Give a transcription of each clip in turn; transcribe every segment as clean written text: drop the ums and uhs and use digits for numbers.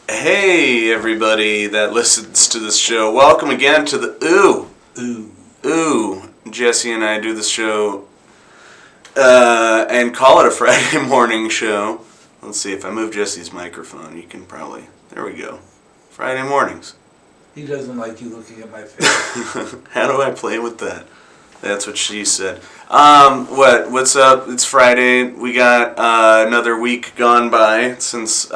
Hey, everybody that listens to this show. Welcome again to the OoOoh. Ooh. Jesse and I do this show and call it a Friday morning show. Let's see, if I move Jesse's microphone, you can probably... There we go. Friday mornings. He doesn't like you looking at my face. How do I play with that? That's what she said. What's up? It's Friday. We got another week gone by since...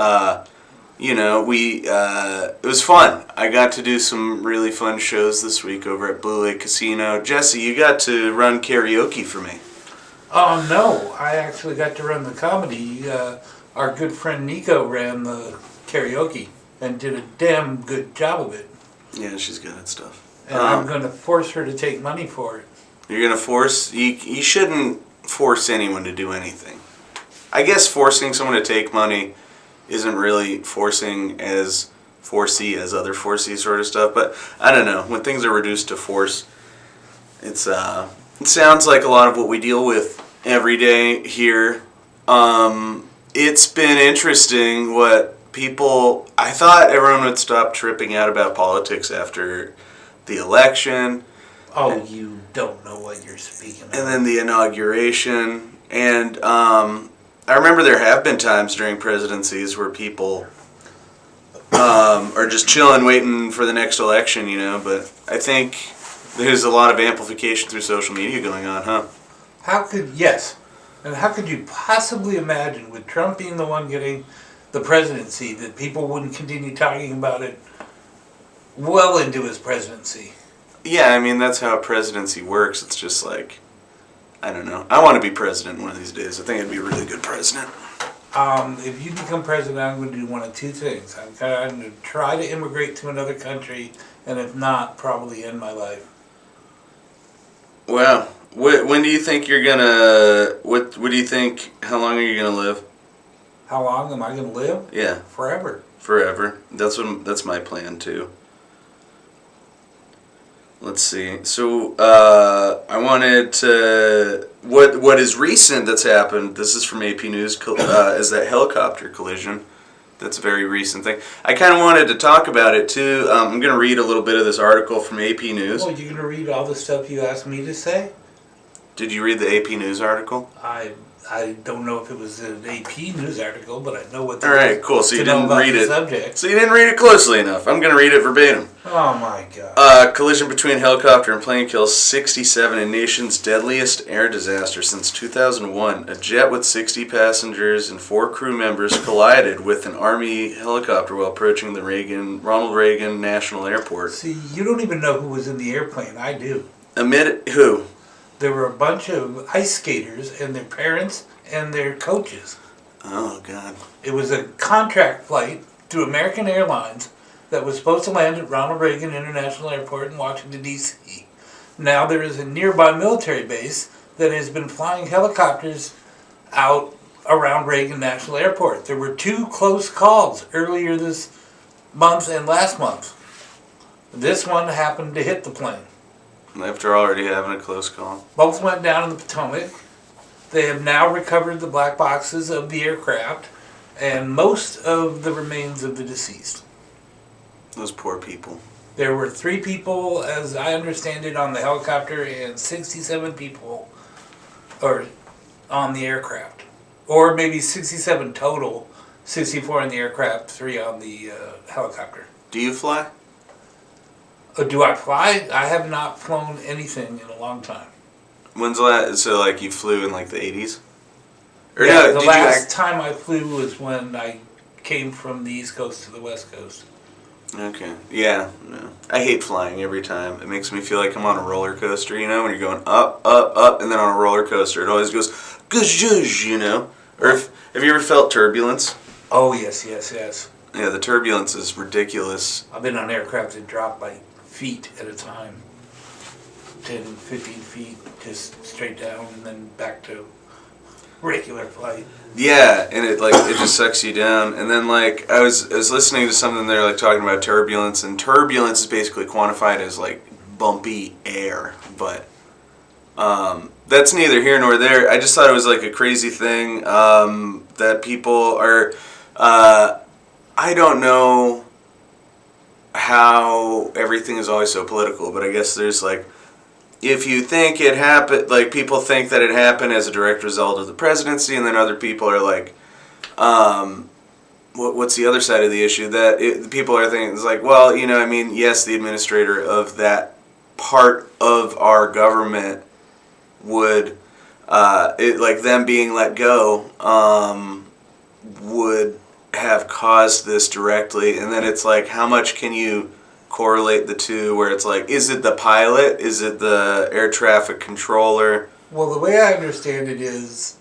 it was fun. I got to do some really fun shows this week over at Blue Lake Casino. Jesse, you got to run karaoke for me. Oh, no. I actually got to run the comedy. Our good friend Nico ran the karaoke and did a damn good job of it. Yeah, she's good at stuff. And I'm going to force her to take money for it. You're going to force... You shouldn't force anyone to do anything. I guess forcing someone to take money isn't really forcing as forcey as other forcey sort of stuff, but I don't know. When things are reduced to force, it sounds like a lot of what we deal with every day here. It's been interesting what people... I thought everyone would stop tripping out about politics after the election. Oh, you don't know what you're speaking of. And then the inauguration, and I remember there have been times during presidencies where people are just chilling, waiting for the next election, but I think there's a lot of amplification through social media going on, huh? Yes. And how could you possibly imagine, with Trump being the one getting the presidency, that people wouldn't continue talking about it well into his presidency? Yeah, I mean, that's how a presidency works. It's just like... I don't know. I want to be president one of these days. I think I'd be a really good president. If you become president, I'm going to do one of two things. I'm going to try to immigrate to another country, and if not, probably end my life. Wow. When do you think you're going to... What do you think... How long are you going to live? How long am I going to live? Yeah. Forever. Forever. That's my plan, too. Let's see. So, I wanted to... What is recent that's happened, this is from AP News, is that helicopter collision. That's a very recent thing. I kind of wanted to talk about it, too. I'm going to read a little bit of this article from AP News. Oh, you're going to read all the stuff you asked me to say? Did you read the AP News article? I don't know if it was an AP News article, but I know what all right, cool. So you didn't read it. Subject. So you didn't read it closely enough. I'm going to read it verbatim. Oh my God. Collision between helicopter and plane kills 67 in nation's deadliest air disaster since 2001. A jet with 60 passengers and 4 crew members collided with an Army helicopter while approaching the Ronald Reagan National Airport. See, you don't even know who was in the airplane. I do. Amid who? There were a bunch of ice skaters and their parents and their coaches. Oh, God. It was a contract flight to American Airlines that was supposed to land at Ronald Reagan International Airport in Washington, D.C. Now there is a nearby military base that has been flying helicopters out around Reagan National Airport. There were 2 close calls earlier this month and last month. This one happened to hit the plane. After already having a close call. Both went down in the Potomac. They have now recovered the black boxes of the aircraft and most of the remains of the deceased. Those poor people. There were 3 people, as I understand it, on the helicopter and 67 people on the aircraft. Or maybe 67 total, 64 on the aircraft, 3 on the helicopter. Do you fly? Do I fly? I have not flown anything in a long time. When's the last... So, you flew in, the 80s? Or yeah, no, the last time I flew was when I came from the East Coast to the West Coast. Okay. Yeah. No. I hate flying every time. It makes me feel like I'm on a roller coaster, when you're going up, up, up, and then on a roller coaster, it always goes, guzh, Or have you ever felt turbulence? Oh, yes. Yeah, the turbulence is ridiculous. I've been on aircraft that drop feet at a time. 10, 15 feet, just straight down and then back to regular flight. Yeah, and it just sucks you down. And then I was listening to something there talking about turbulence, and turbulence is basically quantified as bumpy air, but that's neither here nor there. I just thought it was a crazy thing that people are. I I don't know how everything is always so political, but I guess there's like, if you think it happened, like people think that it happened as a direct result of the presidency, and then other people are like, what's the other side of the issue? That people are thinking, it's like, well, I mean, yes, the administrator of that part of our government would, like them being let go, would have caused this directly. And then it's like, how much can you correlate the two, where it's like, is it the pilot? Is it the air traffic controller? Well, the way I understand it is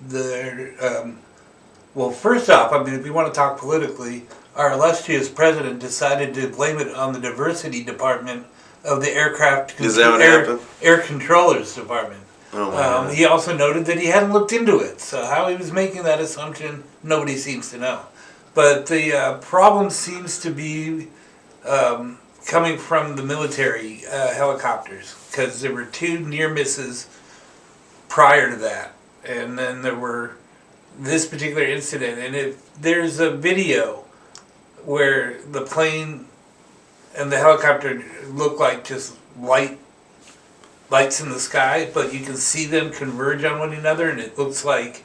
well, first off, I mean, if you want to talk politically, our illustrious president decided to blame it on the diversity department of the Is that what happened? air controllers department. Oh my God. He also noted that he hadn't looked into it, so how he was making that assumption, nobody seems to know. But the problem seems to be coming from the military helicopters, because there were 2 near misses prior to that, and then there were this particular incident. And if there's a video where the plane and the helicopter look like just lights in the sky, but you can see them converge on one another, and it looks like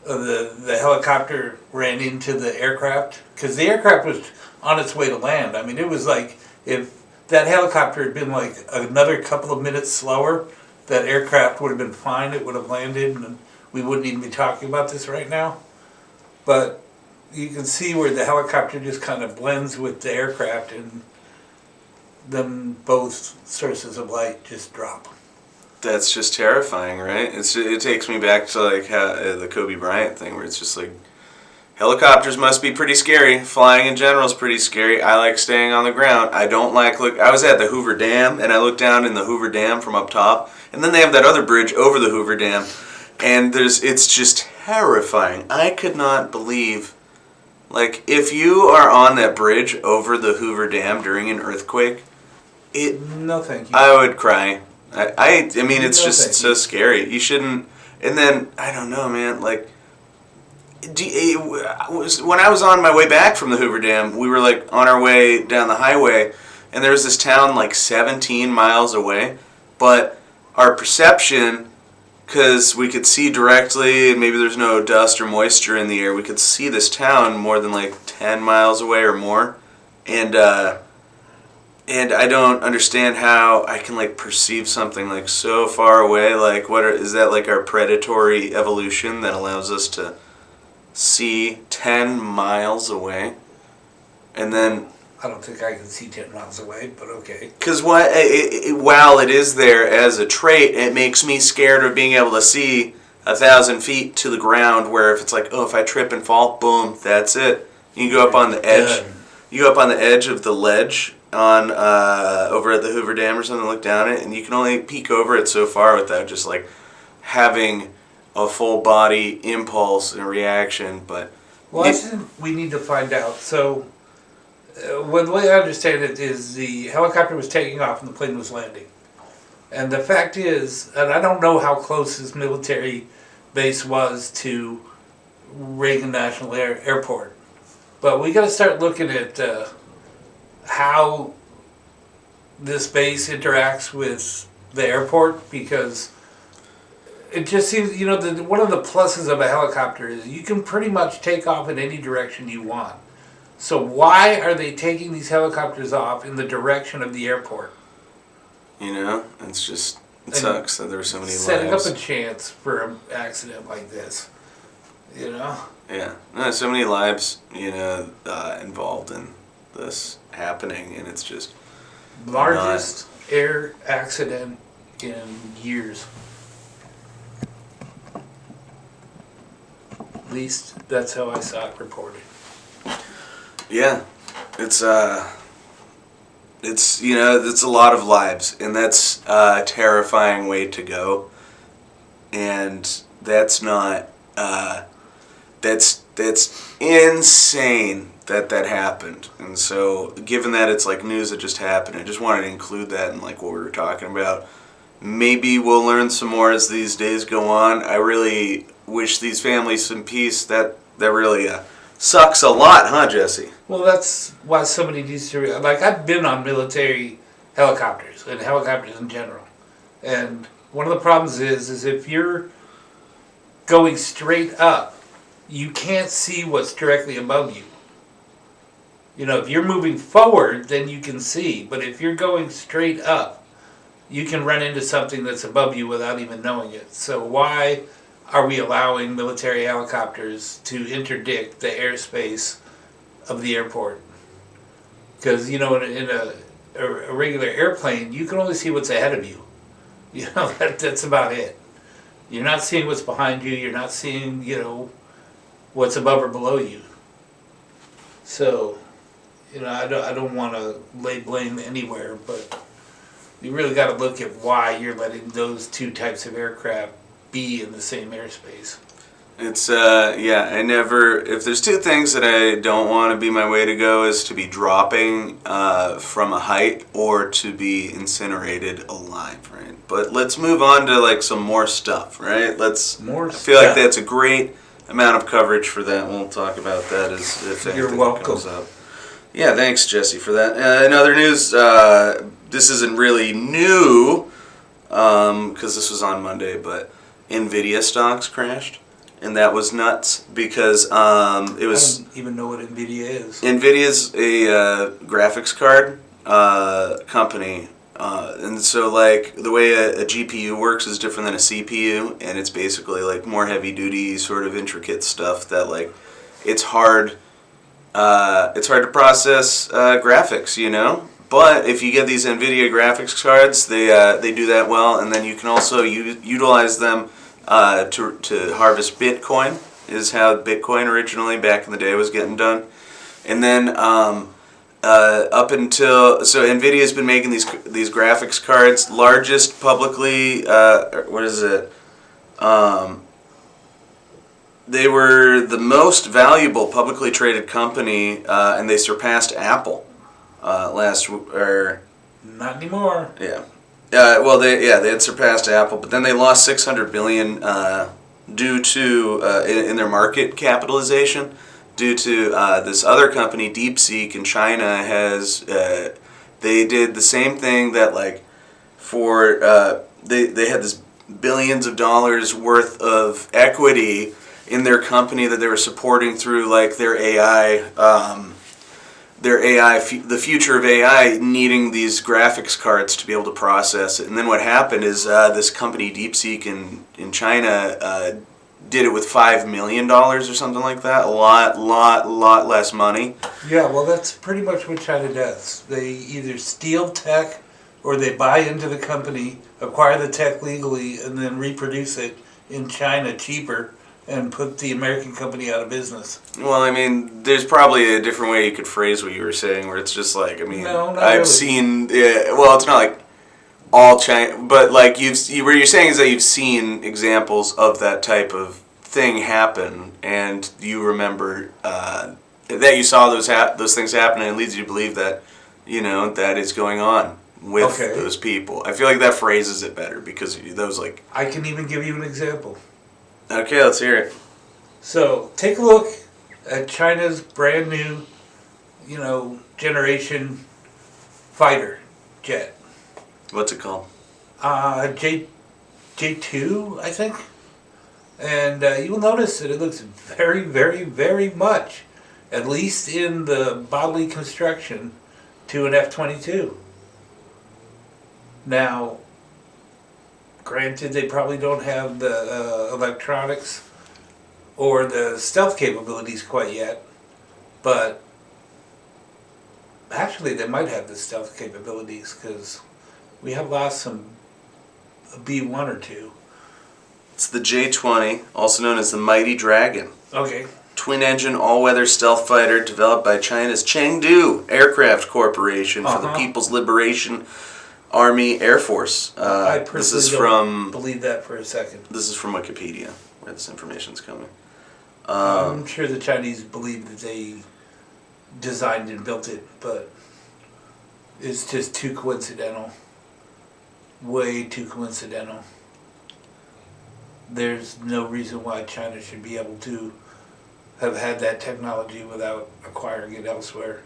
the helicopter ran into the aircraft, because the aircraft was on its way to land. I mean, it was like, if that helicopter had been like another couple of minutes slower, that aircraft would have been fine. It would have landed, and we wouldn't even be talking about this right now. But you can see where the helicopter just kind of blends with the aircraft, and then both sources of light just drop. That's just terrifying, right? It takes me back to like how, the Kobe Bryant thing, where it's just like, helicopters must be pretty scary. Flying in general is pretty scary. I like staying on the ground. I don't like I was at the Hoover Dam, and I looked down in the Hoover Dam from up top, and then they have that other bridge over the Hoover Dam, and it's just terrifying. I could not believe, like, if you are on that bridge over the Hoover Dam during an earthquake, No, thank you. I would cry. I mean, it's No, just thank so you. scary. You shouldn't. And then I don't know, man. Like, when I was on my way back from the Hoover Dam, we were like on our way down the highway, and there was this town like 17 miles away, but our perception, because we could see directly, and maybe there's no dust or moisture in the air, we could see this town more than like 10 miles away or more, and I don't understand how I can like perceive something like so far away. Like, is that like our predatory evolution that allows us to see 10 miles away? And then, I don't think I can see 10 miles away, but okay. because while it is there as a trait, it makes me scared of being able to see 1,000 feet to the ground, where if it's like, oh, if I trip and fall, boom, that's it. You go up on the edge. Done. You go up on the edge of the ledge on over at the Hoover Dam or something, look down it, and you can only peek over it so far without just like having a full body impulse and reaction. But Well, I think we need to find out. So, well, the way I understand it is the helicopter was taking off and the plane was landing. And the fact is, and I don't know how close this military base was to Reagan National Airport, but we got to start looking at how this base interacts with the airport, because it just seems, one of the pluses of a helicopter is you can pretty much take off in any direction you want. So why are they taking these helicopters off in the direction of the airport? it's just, it sucks that there were so many Setting lives. up a chance for an accident like this, Yeah, no, so many lives, involved in this happening, and it's just Largest air accident in years. At least that's how I saw it reported. yeah, it's it's a lot of lives, and that's a terrifying way to go, and that's not that's insane that happened. And so, given that it's like news that just happened, I just wanted to include that in like what we were talking about. Maybe we'll learn some more as these days go on. I really wish these families some peace. That really sucks a lot, huh, Jesse? Well, that's why somebody needs to like. I've been on military helicopters and helicopters in general, and one of the problems is if you're going straight up, you can't see what's directly above you. You know, if you're moving forward, then you can see, but if you're going straight up, you can run into something that's above you without even knowing it. So why are we allowing military helicopters to interdict the airspace of the airport? Because you know, in a regular airplane, you can only see what's ahead of you. You know, that's about it. You're not seeing what's behind you. You're not seeing, you know, what's above or below you. So, you know, I don't want to lay blame anywhere, but you really got to look at why you're letting those two types of aircraft be in the same airspace. It's yeah, I never, if there's two things that I don't want to be my way to go, is to be dropping from a height or to be incinerated alive, right? But let's move on to like some more stuff, right? I feel like that's a great amount of coverage for that. We'll talk about that as if anything comes up. Yeah, thanks, Jesse, for that. In other news, this isn't really new because this was on Monday, but NVIDIA stocks crashed. And that was nuts because it was. I don't even know what NVIDIA is. NVIDIA's a graphics card company, and so like the way a GPU works is different than a CPU, and it's basically like more heavy duty, sort of intricate stuff that like it's hard. It's hard to process graphics, you know. But if you get these NVIDIA graphics cards, they do that well, and then you can also utilize them. To harvest Bitcoin is how Bitcoin originally back in the day was getting done, and then up until so NVIDIA's been making these graphics cards, largest publicly what is it? They were the most valuable publicly traded company, and they surpassed Apple Not anymore. Yeah. Well, they had surpassed Apple, but then they lost $600 billion due to in their market capitalization due to this other company, DeepSeek in China has they did the same thing that like for they had this billions of dollars worth of equity in their company that they were supporting through like their AI. The future of AI needing these graphics cards to be able to process it. And then what happened is this company, DeepSeek in China, did it with $5 million or something like that. A lot less money. Yeah, well, that's pretty much what China does. They either steal tech or they buy into the company, acquire the tech legally, and then reproduce it in China cheaper and put the American company out of business. Well, I mean, there's probably a different way you could phrase what you were saying, where it's just like, I mean, no, I've really. seen, well, it's not like all China, but like what you're saying is that you've seen examples of that type of thing happen, and you remember that you saw those things happen, and it leads you to believe that, you know, that is going on with those people. I feel like that phrases it better because those like. I can even give you an example. Okay, let's hear it. So take a look at China's brand new, you know, generation fighter jet. What's it called? J2, I think. And you will notice that it looks very, very, very much, at least in the bodily construction, to an F-22. Now, granted, they probably don't have the electronics or the stealth capabilities quite yet, but actually they might have the stealth capabilities because we have lost some B-1 or two. It's the J-20, also known as the Mighty Dragon. Okay. Twin-engine, all-weather stealth fighter developed by China's Chengdu Aircraft Corporation for the People's Liberation Army Air Force. I personally don't believe that for a second. This is from Wikipedia, where this information's coming. I'm sure the Chinese believe that they designed and built it, but it's just too coincidental. Way too coincidental. There's no reason why China should be able to have had that technology without acquiring it elsewhere.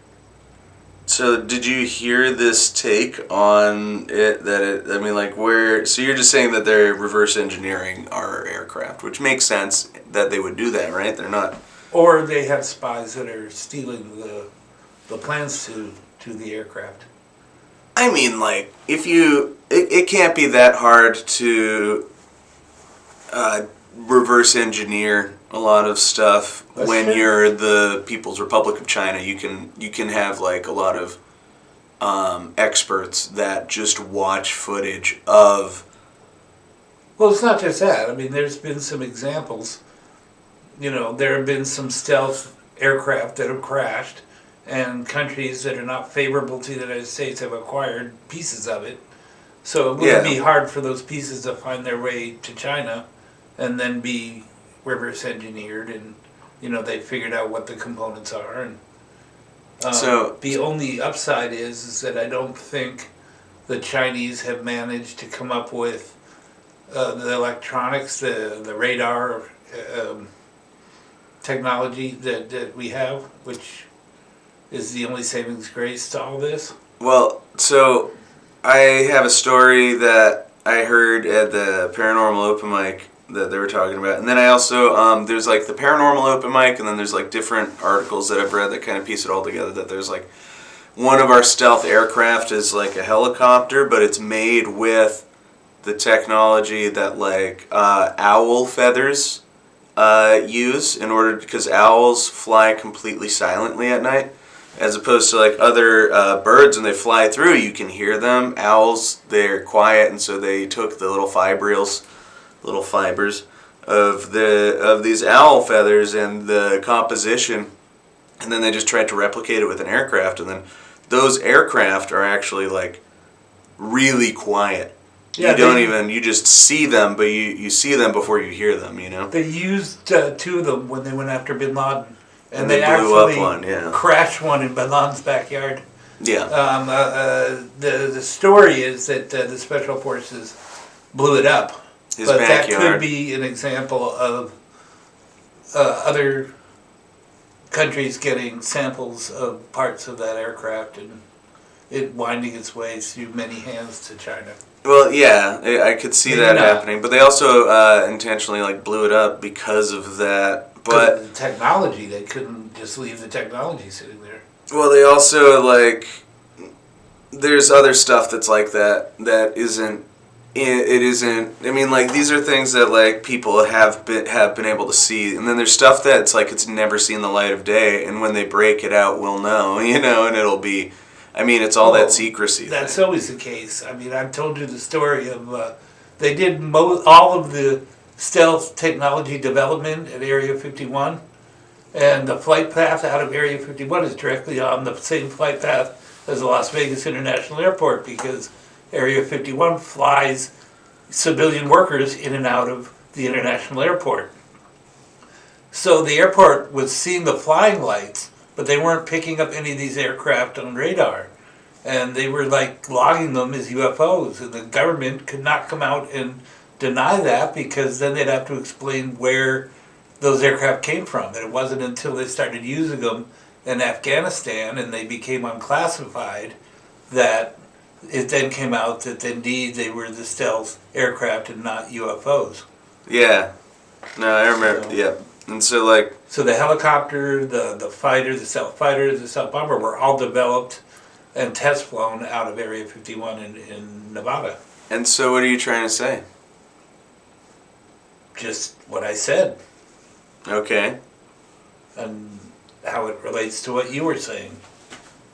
So did you hear this take on it I mean, like, where, so you're just saying that they're reverse engineering our aircraft, which makes sense that they would do that, right? They're not. Or they have spies that are stealing the plans to the aircraft. I mean, like, it can't be that hard to reverse engineer a lot of stuff. That's when true. you're the People's Republic of China. You can have like a lot of experts that just watch footage of. Well, it's not just that. I mean, there's been some examples. There have been some stealth aircraft that have crashed, and countries that are not favorable to the United States have acquired pieces of it. So it wouldn't be hard for those pieces to find their way to China and then be reverse engineered, and they figured out what the components are. And So the only upside is that I don't think the Chinese have managed to come up with the electronics, the radar technology that we have, which is the only savings grace to all this. Well, so I have a story that I heard at the paranormal open mic that they were talking about, and then I also there's like the paranormal open mic, and then there's like different articles that I've read that kind of piece it all together. That there's like one of our stealth aircraft is like a helicopter, but it's made with the technology that like owl feathers use in order, because owls fly completely silently at night, as opposed to like other birds. When they fly through, you can hear them. Owls, they're quiet, and so they took the little fibers of these owl feathers and the composition, and then they just tried to replicate it with an aircraft, and then those aircraft are actually like really quiet. Yeah, You just see them, but you see them before you hear them, They used two of them when they went after Bin Laden, and they blew actually up one, yeah. crashed one in Bin Laden's backyard. Yeah. The story is that the special forces blew it up. His but backyard. That could be an example of other countries getting samples of parts of that aircraft and it winding its way through many hands to China. Well, yeah, I could see that happening, but they also intentionally like blew it up because of that. But the technology, they couldn't just leave the technology sitting there. Well, they also like there's other stuff that's like that isn't. It isn't. I mean, like these are things that like people have been able to see, and then there's stuff that's like it's never seen the light of day, and when they break it out, we'll know, and it'll be. I mean, it's all that secrecy. That's always the case. I mean, I've told you the story of they did all of the stealth technology development at Area 51, and the flight path out of Area 51 is directly on the same flight path as the Las Vegas International Airport, because Area 51 flies civilian workers in and out of the international airport. So the airport was seeing the flying lights, but they weren't picking up any of these aircraft on radar. And they were like logging them as UFOs. And the government could not come out and deny that, because then they'd have to explain where those aircraft came from. And it wasn't until they started using them in Afghanistan and they became unclassified that it then came out that indeed they were the stealth aircraft and not UFOs. Yeah. No, I remember. So, yeah. And so like. So the helicopter, the fighter, the stealth fighter, the stealth bomber were all developed and test flown out of Area 51 in Nevada. And so what are you trying to say? Just what I said. Okay. And how it relates to what you were saying.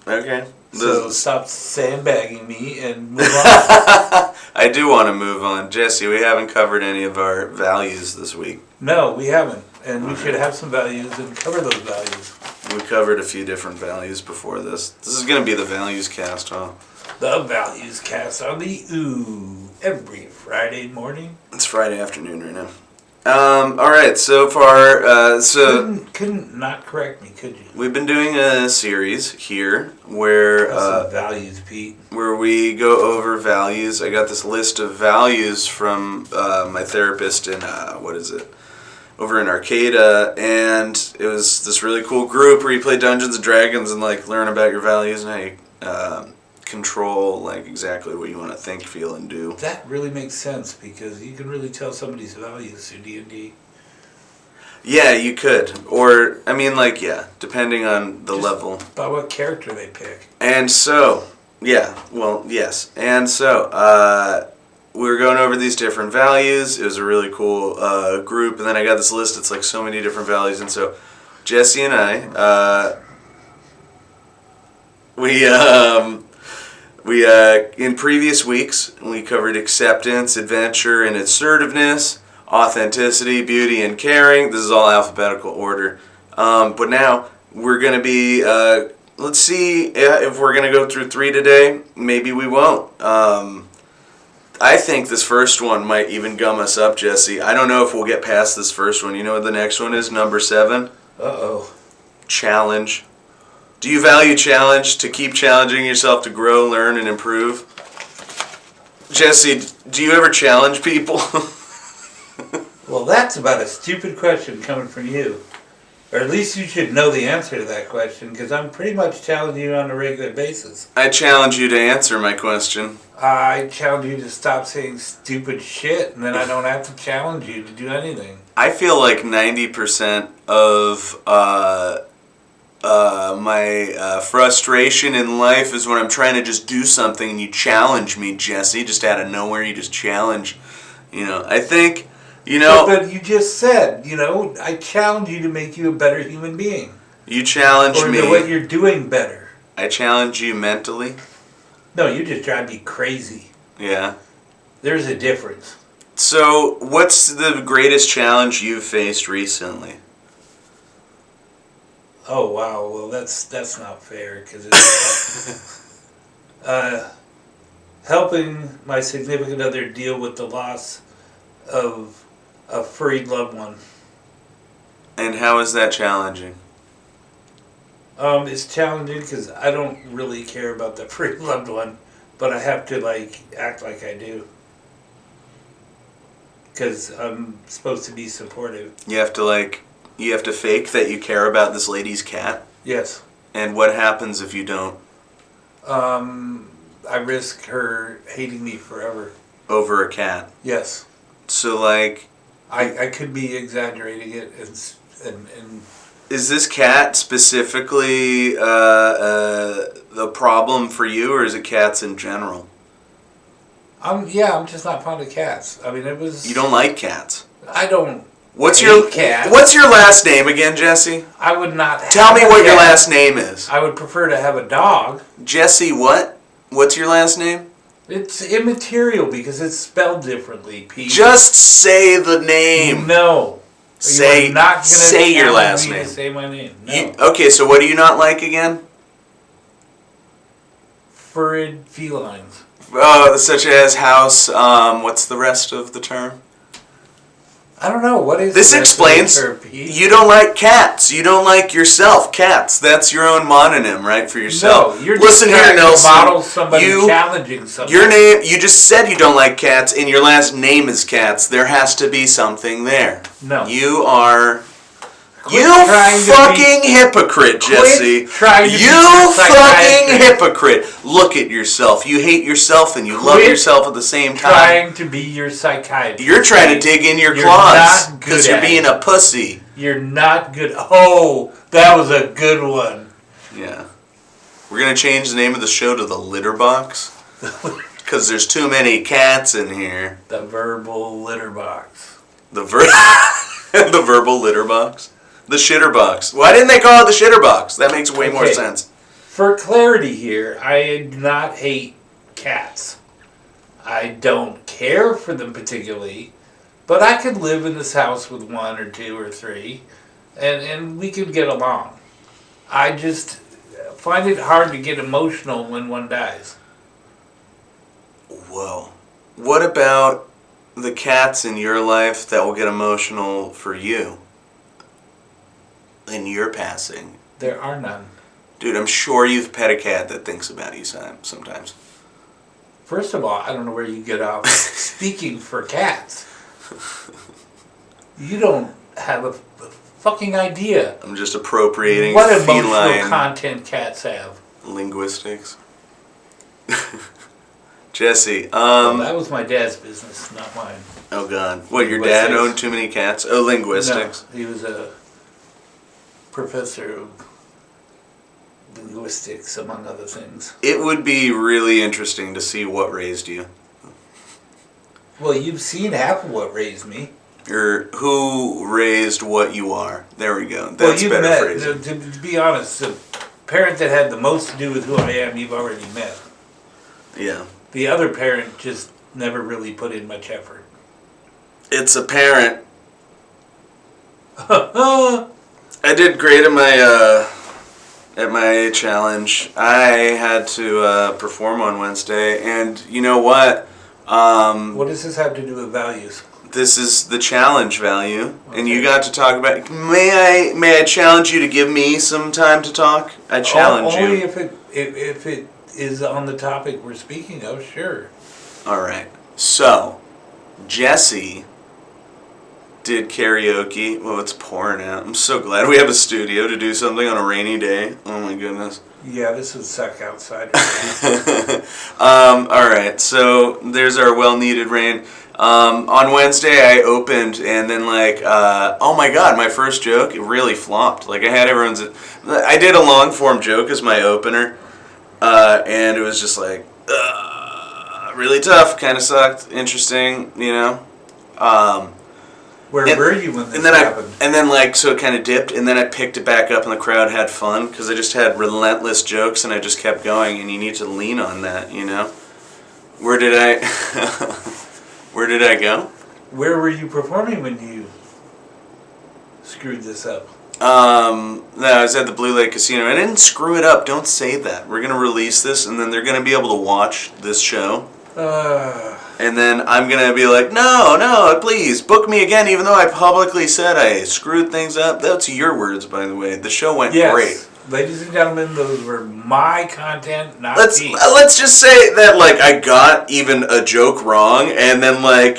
Okay. So stop sandbagging me and move on. I do want to move on. Jesse, we haven't covered any of our values this week. No, we haven't. And we should have some values and cover those values. We covered a few different values before this. This is going to be the values cast, huh? The values cast on the OoOoh every Friday morning. It's Friday afternoon right now. All right, so far, couldn't not correct me, could you? We've been doing a series here where values, Pete, where we go over values. I got this list of values from my therapist in over in Arcata, and it was this really cool group where you play Dungeons and Dragons and like learn about your values and how you control like exactly what you want to think, feel, and do. That really makes sense because you can really tell somebody's values through D&D. Yeah, you could, or I mean, like depending on the Just level. by what character they pick. And so, yes, and so we were going over these different values. It was a really cool group, and then I got this list. It's like so many different values, and so Jesse and I, we in previous weeks we covered acceptance, adventure, and assertiveness, authenticity, beauty, and caring. This is all alphabetical order, but now we're gonna be. Let's see if we're gonna go through 3 today. Maybe we won't. I think this first one might even gum us up, Jesse. I don't know if we'll get past this first one. You know what the next one is? Number 7. Uh-oh. Challenge. Do you value challenge, to keep challenging yourself to grow, learn, and improve? Jesse, do you ever challenge people? Well, that's about a stupid question coming from you. Or at least you should know the answer to that question, because I'm pretty much challenging you on a regular basis. I challenge you to answer my question. I challenge you to stop saying stupid shit, and then I don't have to challenge you to do anything. I feel like 90% of my frustration in life is when I'm trying to just do something and you challenge me, Jesse. Just out of nowhere, you just challenge. I think, But you just said, I challenge you to make you a better human being. You challenge me. Or what you're doing better. I challenge you mentally. No, you just drive me crazy. Yeah. There's a difference. So, what's the greatest challenge you've faced recently? Oh wow, well that's not fair because it's helping my significant other deal with the loss of a furry loved one. And how is that challenging? It's challenging because I don't really care about the furry loved one, but I have to act like I do. Because I'm supposed to be supportive. You have to fake that you care about this lady's cat? Yes. And what happens if you don't? I risk her hating me forever. Over a cat? Yes. So I could be exaggerating it and is this cat specifically the problem for you, or is it cats in general? I'm just not fond of cats. I mean, it was... You don't like cats? I don't What's hate cats. What's your last name again, Jesse? I would not have Tell me what your cat. last name is. I would prefer to have a dog. Jesse what? What's your last name? It's immaterial because it's spelled differently, Pete. Just say the name. No. Say You're not gonna say your last me name. to say my name. No. Okay, so what do you not like again? Furred felines. Oh, such as house. What's the rest of the term? I don't know. What is This the rest of the explains term, Pete? you don't like cats. You don't like yourself. Cats. That's your own mononym, right, for yourself. No, you're Listen just here, trying to Nelson. model somebody challenging somebody. Your name. You just said you don't like cats, and your last name is Cats. There has to be something there. No. You are. Quit You trying to fucking hypocrite, Jesse. trying to be You psychiatrist. fucking hypocrite. Look at yourself. You hate yourself and you love yourself at the same time. Trying to be your psychiatrist. You're trying to dig in your You're claws not because good you're at being it. a pussy. You're not good. Oh, that was a good one. Yeah. We're going to change the name of the show to The Litter Box because there's too many cats in here. The verbal litter box. The verbal litter box? The shitter box. Why didn't they call it the shitter box? That makes way more sense. For clarity here, I do not hate cats. I don't care for them particularly, but I could live in this house with 1 or 2 or 3, and we could get along. I just find it hard to get emotional when one dies. Whoa. What about the cats in your life that will get emotional for you in your passing? There are none. Dude, I'm sure you've pet a cat that thinks about you sometimes. First of all, I don't know where you get off speaking for cats. You don't have a fucking idea I'm just appropriating what emotional feline content cats have. linguistics. Jesse, Well, that was my dad's business, not mine. oh god. What, your dad Linguistics. owned too many cats? Oh, linguistics. No, he was a professor of linguistics, among other things. It would be really interesting to see what raised you. Well, you've seen half of what raised me. Or who raised what you are. There we go. Well, That's you've better met, phrasing. to be honest, the parent that had the most to do with who I am, you've already met. Yeah. The other parent just never really put in much effort. It's apparent. I I did great at my challenge. I had to perform on Wednesday, and you know what? What does this have to do with values? This is the challenge value, and you Okay. got to talk about. May I challenge you to give me some time to talk? I challenge Only you. if it is on the topic we're speaking of, sure. All right. So, Jesse did karaoke. Well, it's pouring out. I'm so glad we have a studio to do something on a rainy day. Oh my goodness. Yeah, this would suck outside. All right. So there's our well-needed rain. On Wednesday, I opened, and then oh my god, my first joke, it really flopped. Like I had everyone's. I did a long-form joke as my opener, and it was just like really tough. Kind of sucked. Interesting, you know. Where were you when this And then happened? so it kind of dipped, and then I picked it back up, and the crowd had fun because I just had relentless jokes, and I just kept going. And you need to lean on that, you know. Where did I? Where did I go? Where were you performing when you screwed this up? No, I was at the Blue Lake Casino. I didn't screw it up. Don't say that. We're gonna release this, and then they're gonna be able to watch this show. And then I'm gonna be like, no, please book me again, even though I publicly said I screwed things up. That's your words, by the way. The show went yes. great. Ladies and gentlemen, those were my content, not Let's Pete's. let's just say that I got even a joke wrong, and then I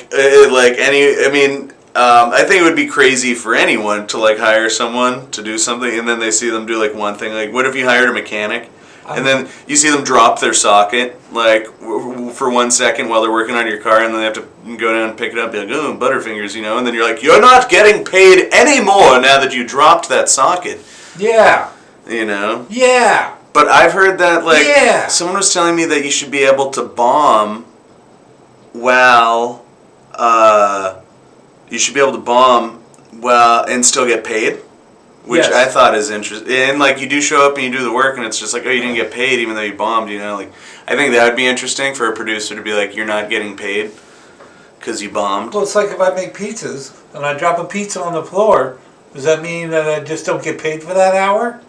think it would be crazy for anyone to hire someone to do something, and then they see them do one thing. Like, what if you hired a mechanic, and then you see them drop their socket for 1 second while they're working on your car, and then they have to go down and pick it up, be like, oh, Butterfingers, you know, and then you're like, you're not getting paid anymore now that you dropped that socket. Yeah. You know? Yeah. But I've heard that, Yeah. someone was telling me that you should be able to bomb while, and still get paid, which Yes. I thought is interesting. And, you do show up and you do the work, and it's just like, oh, you didn't get paid even though you bombed, you know? I think that would be interesting for a producer to be like, you're not getting paid because you bombed. Well, it's like if I make pizzas and I drop a pizza on the floor, does that mean that I just don't get paid for that hour?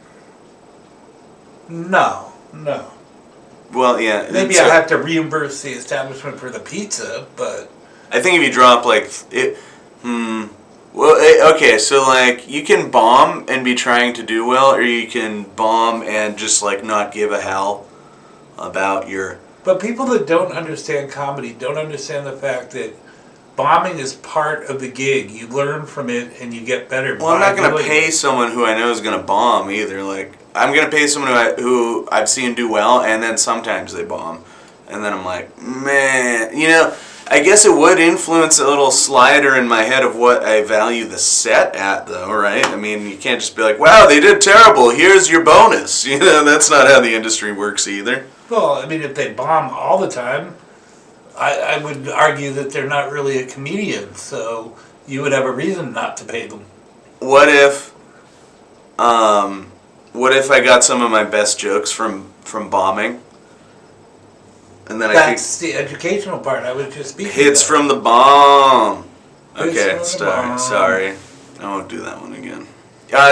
No. Well, yeah. Maybe I have to reimburse the establishment for the pizza, but I think if you drop well, okay, so you can bomb and be trying to do well, or you can bomb and just not give a hell about your. But people that don't understand comedy don't understand the fact that bombing is part of the gig. You learn from it and you get better. Well, I'm not going to doing pay it. someone who I know is going to bomb either. I'm going to pay someone who I've seen do well, and then sometimes they bomb. And then I'm like, man, you know, I guess it would influence a little slider in my head of what I value the set at, though, right? I mean, you can't just be like, wow, they did terrible, here's your bonus. You know, that's not how the industry works either. Well, I mean, if they bomb all the time, I would argue that they're not really a comedian, so you would have a reason not to pay them. What if I got some of my best jokes from bombing? And then That's the educational part I was just speaking hits about. from the bomb. Hits Okay, from the sorry, bomb. sorry. I won't do that one again.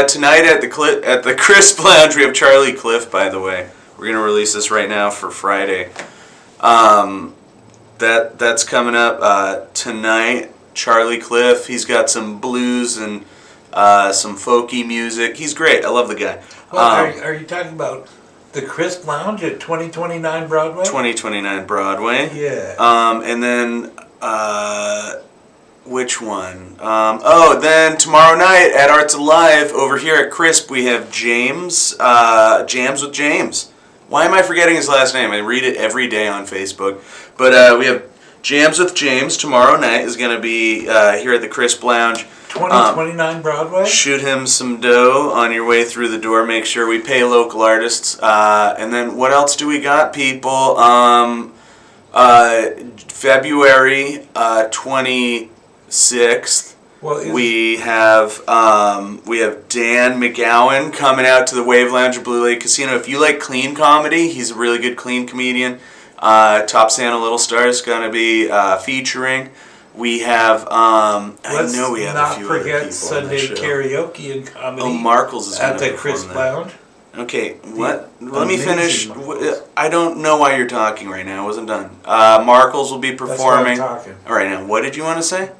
Tonight at the Crisp Lounge, we have Charlie Cliff, by the way. We're going to release this right now for Friday. That's coming up tonight. Charlie Cliff, he's got some blues and some folky music. He's great. I love the guy. Well, are you talking about the Crisp Lounge at 2029 Broadway? 2029 Broadway. Yeah. And then Which one? Then tomorrow night at Arts Alive over here at Crisp, we have James, Jams with James. Why am I forgetting his last name? I read it every day on Facebook. But we have Jams with James tomorrow night is going to be here at the Crisp Lounge. 2029 Broadway? Shoot him some dough on your way through the door. Make sure we pay local artists. And then what else do we got, people? February 26th. We have Dan McGowan coming out to the Wave Lounge at Blue Lake Casino. If you like clean comedy, he's a really good clean comedian. Top Santa Little Star is going to be featuring. We have I know we have a few other people. Let's not forget Sunday karaoke and comedy. Oh, Markles is at the Crisp Lounge. Okay, what? Let me finish. I don't know why you're talking right now. I wasn't done. Markles will be performing. That's why I'm talking. All right, now, what did you want to say?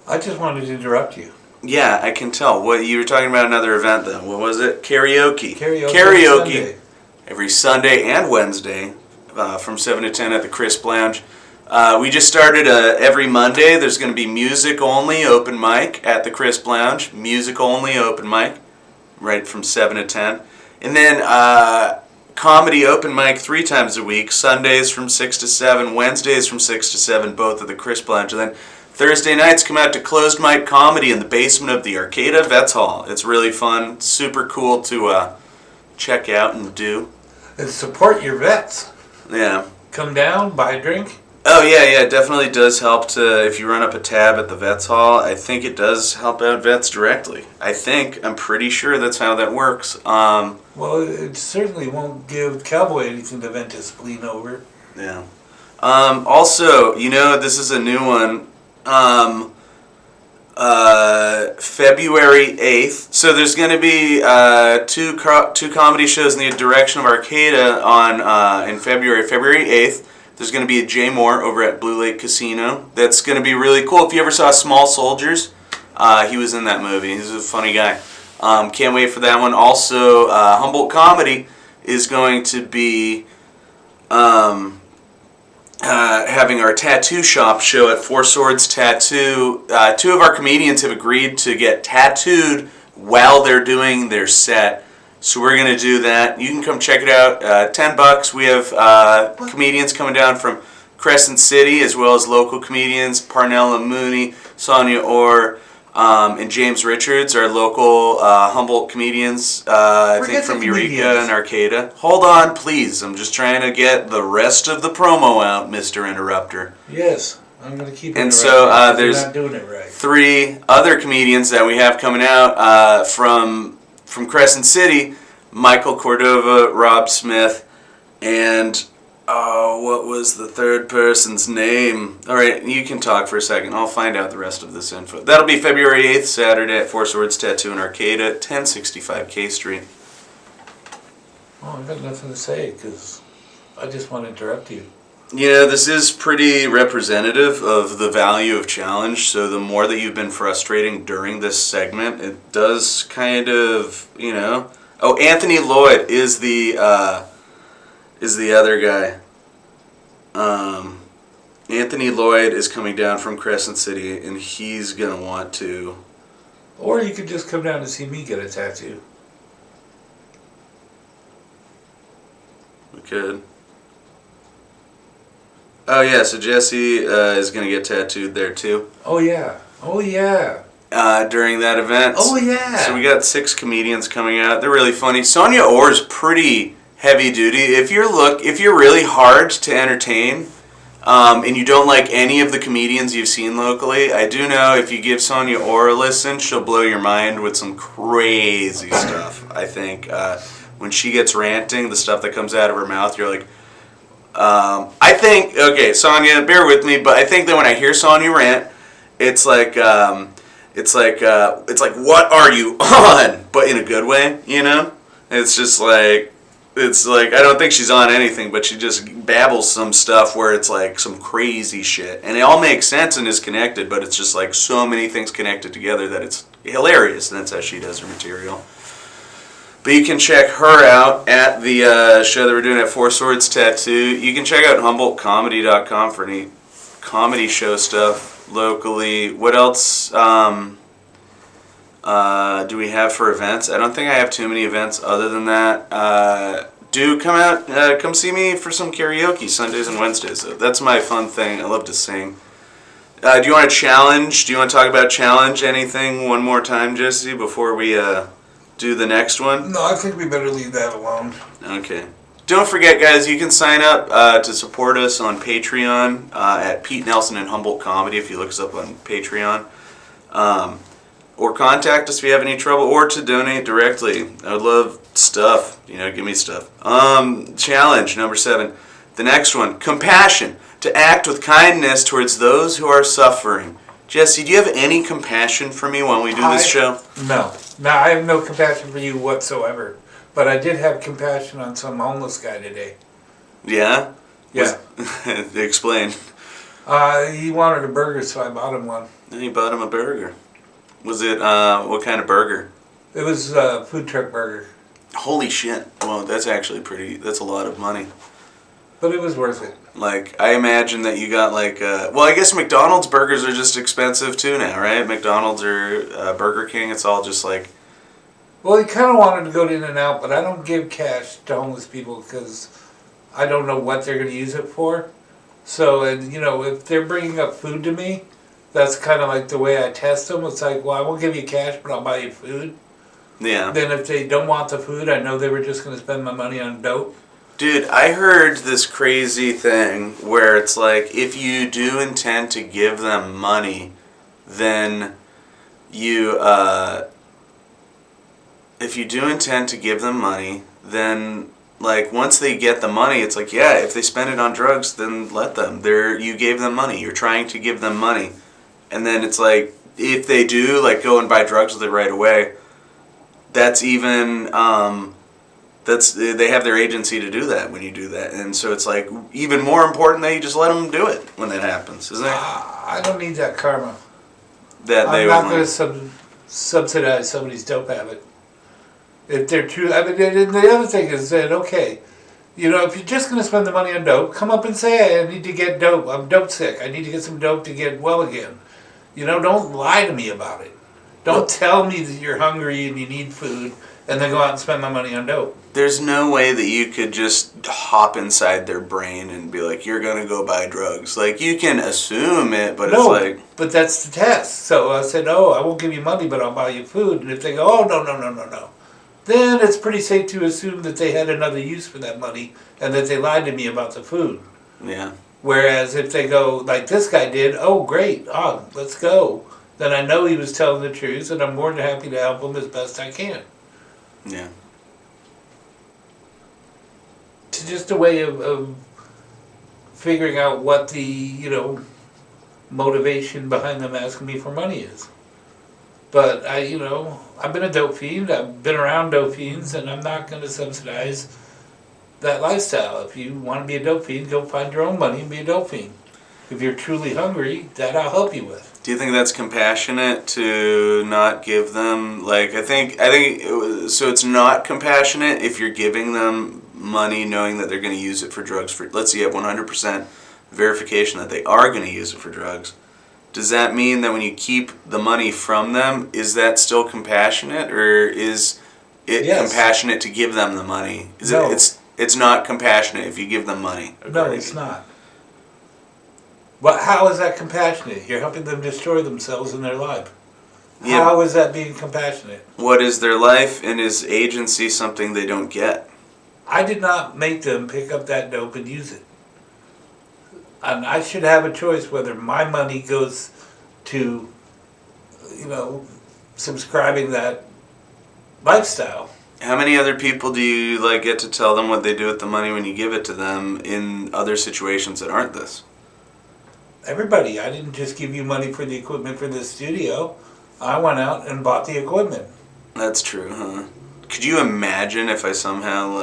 I just wanted to interrupt you. Yeah, I can tell. What you were talking about another event, though. What was it? Karaoke. Karaoke. Every Sunday and Wednesday from 7 to 10 at the Crisp Lounge. We just started every Monday. There's going to be music only open mic at the Crisp Lounge. Music only open mic. Right from 7 to 10. And then comedy open mic 3 times a week. Sundays from 6 to 7. Wednesdays from 6 to 7, both at the Crisp Lounge. And then Thursday nights come out to closed mic comedy in the basement of the Arcata Vets Hall. It's really fun. Super cool to check out and do. And support your vets. Yeah. Come down, buy a drink. Oh, yeah, it definitely does help to, if you run up a tab at the Vets Hall, I think it does help out vets directly. I'm pretty sure that's how that works. Well, it certainly won't give Cowboy anything to vent his spleen over. Yeah. Also, this is a new one. February 8th. So there's going to be two comedy shows in the direction of Arcata in February 8th. There's going to be a Jay Moore over at Blue Lake Casino. That's going to be really cool. If you ever saw Small Soldiers, he was in that movie. He's a funny guy. Can't wait for that one. Also, Humboldt Comedy is going to be having our tattoo shop show at Four Swords Tattoo. 2 of our comedians have agreed to get tattooed while they're doing their set. So we're going to do that. You can come check it out. $10. We have comedians coming down from Crescent City as well as local comedians. Parnella Mooney, Sonia Orr, and James Richards are local Humboldt comedians. I think from Eureka and Arcata. Hold on, please. I'm just trying to get the rest of the promo out, Mr. Interrupter. Yes, I'm going to keep it. And so there's not doing it right. 3 other comedians that we have coming out from Crescent City, Michael Cordova, Rob Smith, and what was the third person's name? All right, you can talk for a second. I'll find out the rest of this info. That'll be February 8th, Saturday at Four Swords Tattoo in Arcata, 1065 K Street. Oh, I've got nothing to say because I just want to interrupt you. This is pretty representative of the value of challenge. So the more that you've been frustrating during this segment, it does kind of, Oh, Anthony Lloyd is the other guy. Anthony Lloyd is coming down from Crescent City, and he's gonna want to. Or you could just come down to see me get a tattoo. We could. Oh yeah, so Jesse is gonna get tattooed there too. Oh yeah. During that event. Oh yeah. So we got 6 comedians coming out. They're really funny. Sonia Orr's pretty heavy duty. If you're really hard to entertain, and you don't like any of the comedians you've seen locally, I do know if you give Sonia Orr a listen, she'll blow your mind with some crazy stuff. I think when she gets ranting, the stuff that comes out of her mouth, you're like. Okay, Sonia, bear with me, but I think that when I hear Sonia rant, it's like what are you on? But in a good way, It's just like I don't think she's on anything, but she just babbles some stuff where it's like some crazy shit, and it all makes sense and is connected, but it's just like so many things connected together that it's hilarious, and that's how she does her material. But you can check her out at the show that we're doing at Four Swords Tattoo. You can check out HumboldtComedy.com for any comedy show stuff. locally. What else do we have for events? I don't think I have too many events other than that. Do come out, come see me for some karaoke Sundays and Wednesdays. That's my fun thing. I love to sing. Do you want to challenge? Do you want to talk about challenge anything one more time, Jesse, before we do the next one? No, I think we better leave that alone. Okay. Don't forget, guys, you can sign up to support us on Patreon at Pete Nelson and Humboldt Comedy if you look us up on Patreon. Or contact us if you have any trouble, or to donate directly. I would love stuff. Give me stuff. Challenge number 7. The next one, compassion. To act with kindness towards those who are suffering. Jesse, do you have any compassion for me when we do this show? No. No, I have no compassion for you whatsoever. But I did have compassion on some homeless guy today. Yeah? Yeah. Explain. He wanted a burger, so I bought him one. And you bought him a burger. Was it, what kind of burger? It was a food truck burger. Holy shit. Well, that's actually that's a lot of money. But it was worth it. Like, I imagine that you got like, well, I guess McDonald's burgers are just expensive too now, right? McDonald's or Burger King, it's all just like... Well, he kind of wanted to go to In-N-Out, but I don't give cash to homeless people because I don't know what they're going to use it for. So, and if they're bringing up food to me, that's kind of like the way I test them. It's like, well, I won't give you cash, but I'll buy you food. Yeah. Then if they don't want the food, I know they were just going to spend my money on dope. Dude, I heard this crazy thing where it's like, if you do intend to give them money, then you, if you do intend to give them money, then, like, once they get the money, it's like, yeah, if they spend it on drugs, then let them. You gave them money. You're trying to give them money. And then it's like, if they do, like, go and buy drugs with it right away, that's even, they have their agency to do that when you do that. And so it's like, even more important that you just let them do it when that happens, isn't it? I don't need that karma. I'm not going to subsidize somebody's dope habit. If they're true, I mean, and the other thing is that, okay, if you're just going to spend the money on dope, come up and say, hey, I need to get dope. I'm dope sick. I need to get some dope to get well again. Don't lie to me about it. Don't tell me that you're hungry and you need food and then go out and spend my money on dope. There's no way that you could just hop inside their brain and be like, you're going to go buy drugs. Like, you can assume it, but it's like... but that's the test. So I said, I won't give you money, but I'll buy you food. And if they go, no, then it's pretty safe to assume that they had another use for that money and that they lied to me about the food. Yeah. Whereas if they go, like this guy did, great, let's go. Then I know he was telling the truth, and I'm more than happy to help him as best I can. Yeah. It's just a way of figuring out what the, motivation behind them asking me for money is. But I've been a dope fiend, I've been around dope fiends, and I'm not going to subsidize that lifestyle. If you want to be a dope fiend, go find your own money and be a dope fiend. If you're truly hungry, that I'll help you with. Do you think that's compassionate to not give them, like, I think so it's not compassionate if you're giving them money knowing that they're going to use it for drugs. Let's say you have 100% verification that they are going to use it for drugs. Does that mean that when you keep the money from them, is that still compassionate, or is it compassionate to give them the money? No. It's not compassionate if you give them money. No, it's not. But how is that compassionate? You're helping them destroy themselves in their life. Yeah. How is that being compassionate? What is their life, and is agency something they don't get? I did not make them pick up that dope and use it. And I should have a choice whether my money goes to, subscribing that lifestyle. How many other people do you get to tell them what they do with the money when you give it to them in other situations that aren't this? Everybody. I didn't just give you money for the equipment for the studio. I went out and bought the equipment. That's true, huh? Could you imagine if I somehow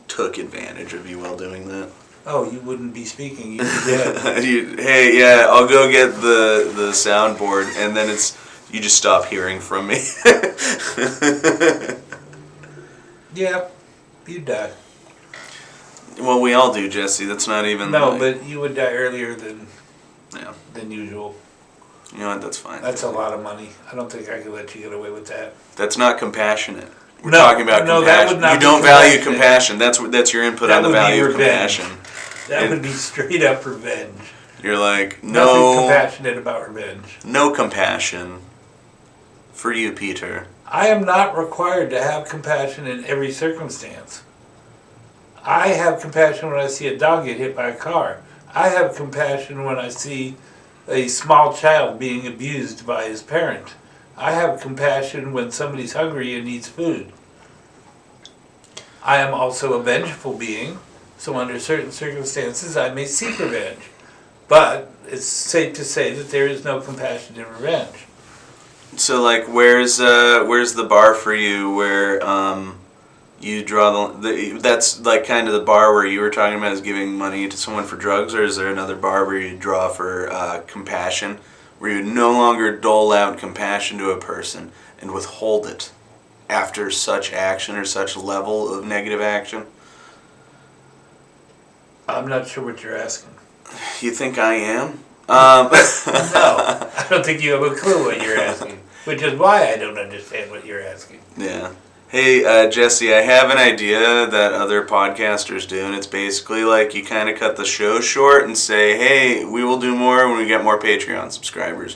took advantage of you while doing that? Oh, you wouldn't be speaking. You'd be dead. Hey, yeah, I'll go get the soundboard, and then you just stop hearing from me. Yeah, you'd die. Well, we all do, Jesse. That's not even... No, but you would die earlier than Yeah. than usual. You know what? That's fine. That's a lot of money. I don't think I could let you get away with that. That's not compassionate. We're No, talking about no, that compassion. would not You be don't value compassionate. compassion. That's your input That on the would be value of revenge. compassion. That would be straight up revenge. You're like, Nothing no, compassionate about revenge. no compassion for you, Peter. I am not required to have compassion in every circumstance. I have compassion when I see a dog get hit by a car. I have compassion when I see a small child being abused by his parent. I have compassion when somebody's hungry and needs food. I am also a vengeful being, so under certain circumstances I may seek revenge. But it's safe to say that there is no compassion in revenge. So, like, where's the bar for you where you draw that's like kind of the bar where you were talking about is giving money to someone for drugs, or is there another bar where you draw for compassion, where you no longer dole out compassion to a person and withhold it after such action or such level of negative action? I'm not sure what you're asking. You think I am? No, I don't think you have a clue what you're asking, which is why I don't understand what you're asking. Yeah. Hey, Jesse, I have an idea that other podcasters do, and it's basically like you kind of cut the show short and say, hey, we will do more when we get more Patreon subscribers.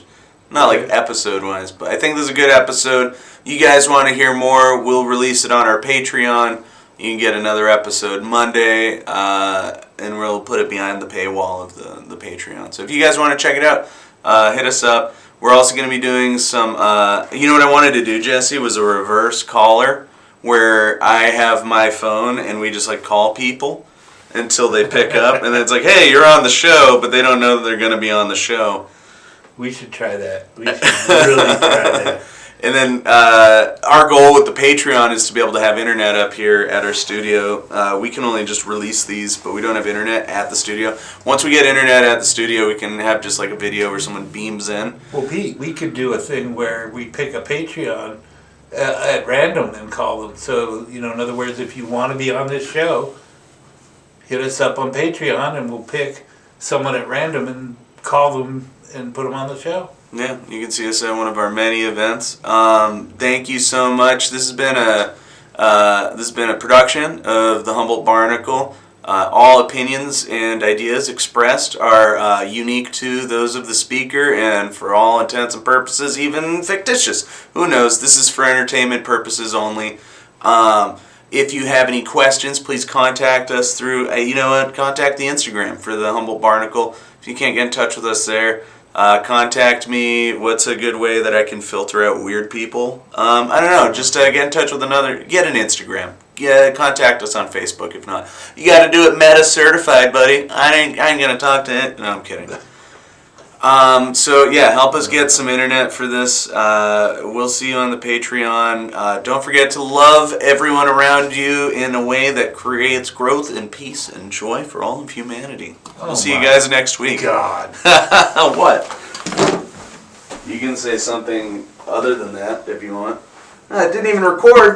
Not like episode-wise, but I think this is a good episode. You guys want to hear more, we'll release it on our Patreon. You can get another episode Monday, and we'll put it behind the paywall of the Patreon. So if you guys want to check it out, hit us up. We're also going to be doing some, you know what I wanted to do, Jesse, was a reverse caller where I have my phone and we just like call people until they pick up. And then it's like, hey, you're on the show, but they don't know that they're going to be on the show. We should try that. We should really try that. And then our goal with the Patreon is to be able to have internet up here at our studio. We can only just release these, but we don't have internet at the studio. Once we get internet at the studio, we can have just like a video where someone beams in. Well, Pete, we could do a thing where we pick a Patreon at random and call them. So, you know, in other words, if you want to be on this show, hit us up on Patreon and we'll pick someone at random and call them and put them on the show. Yeah, you can see us at one of our many events. Thank you so much. This has been a production of the Humboldt Barnacle. All opinions and ideas expressed are unique to those of the speaker, and for all intents and purposes, even fictitious. Who knows? This is for entertainment purposes only. If you have any questions, please contact us through. Contact the Instagram for the Humboldt Barnacle. If you can't get in touch with us there. Contact me. What's a good way that I can filter out weird people? I don't know. Just get in touch with get an Instagram. Contact us on Facebook if not. You got to do it Meta certified, buddy. I ain't gonna talk to it. No, I'm kidding. So yeah, help us get some internet for this. We'll see you on the Patreon. Don't forget to love everyone around you in a way that creates growth and peace and joy for all of humanity. We'll see you guys next week. God. What? You can say something other than that if you want. I didn't even record.